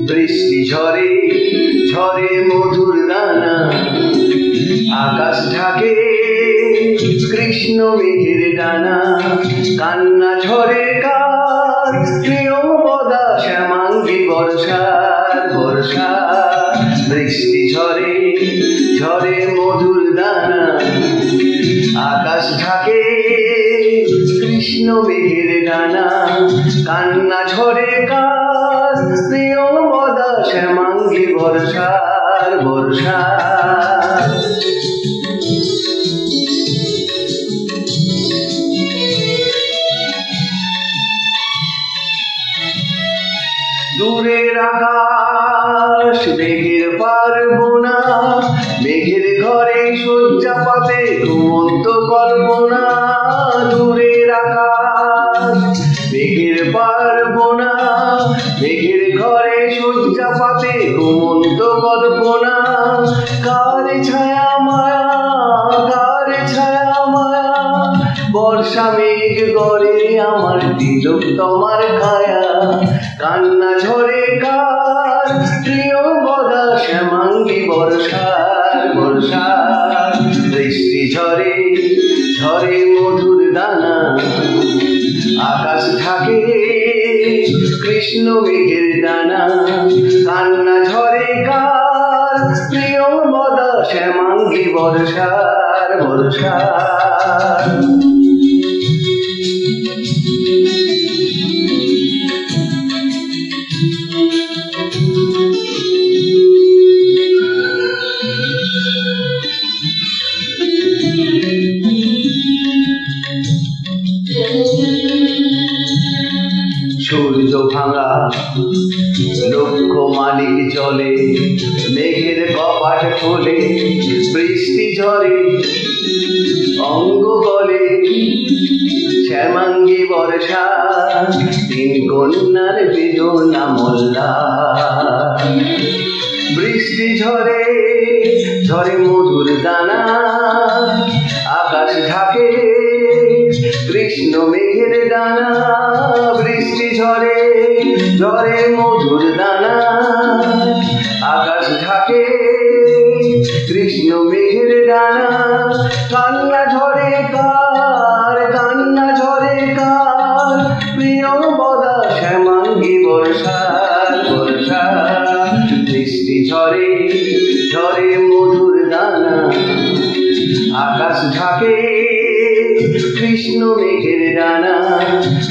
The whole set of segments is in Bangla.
বৃষ্টি ঝরে ঝরে মধুর দানা, আকাশ ঢাকে কৃষ্ণ মেঘের ডানা। কান্না ঝরে কার প্রিয় বদা শ্যামাঙ্গী বর্ষার বর্ষা। বৃষ্টি ঝরে ঝরে মধুর দানা, আকাশ ঢাকে কৃষ্ণ মেঘের ডানা। কান্না ঝরে কার প্রিয় বদা শ্যামাঙ্গী বর্ষার বর্ষা। দূরের আকাশ মেঘের পারবো না, মেঘের ঘরে শয্যা পাতে ঘুমন্ত কল্পনা। দূরের আকাশ মেঘের পারবো না, মেঘের ঘরে শয্যা পাতে ঘুমন্ত কল্পনা। কার ছায়া মায়া, কার ছায়া মায়া, বর্ষা মেঘ গড়ে আমার তিলক তোমার কায়া। কান্না ঝরে কার প্রিয় বদা শ্যামাঙ্গী বর্ষার বর্ষা। বৃষ্টি ঝরে ঝরে মধুর দানা, আকাশ ঢাকে কৃষ্ণ মেঘের ডানা। কান্না ঝরে কার প্রিয় বদা শ্যামাঙ্গী বর্ষার বর্ষা। সূর্য ভাঙা লক্ষ মালিক জলে, মেঘের কপাট খোলে বৃষ্টি ঝরে অঙ্গ গলে। শ্যামাঙ্গী বর্ষা তিন কন্যার বেদনা মোল্লা। বৃষ্টি ঝরে ঝরে মধুর দানা, আকাশ ঢাকে কৃষ্ণ মেঘের ডানা। বৃষ্টি ঝরে ঝরে মধুর দানা, আকাশ ঢাকে কৃষ্ণ মেঘের ডানা। কান্না ঝরে কার, কান্না ঝরে কার প্রিয় বদা শ্যামাঙ্গী বর্ষার বর্ষা। বৃষ্টি ঝরে ঝরে মধুর দানা, আকাশ ঢাকে কৃষ্ণ মেঘের ডানা।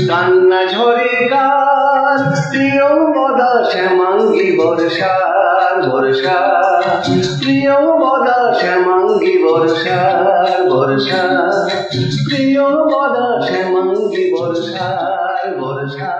কান্না ঝরে কার প্রিয় বদা শ্যামাঙ্গী বর্ষার বর্ষা। প্রিয় বদা শ্যামাঙ্গী বর্ষার বর্ষা। প্রিয় বদা শ্যামাঙ্গী বর্ষার বর্ষা।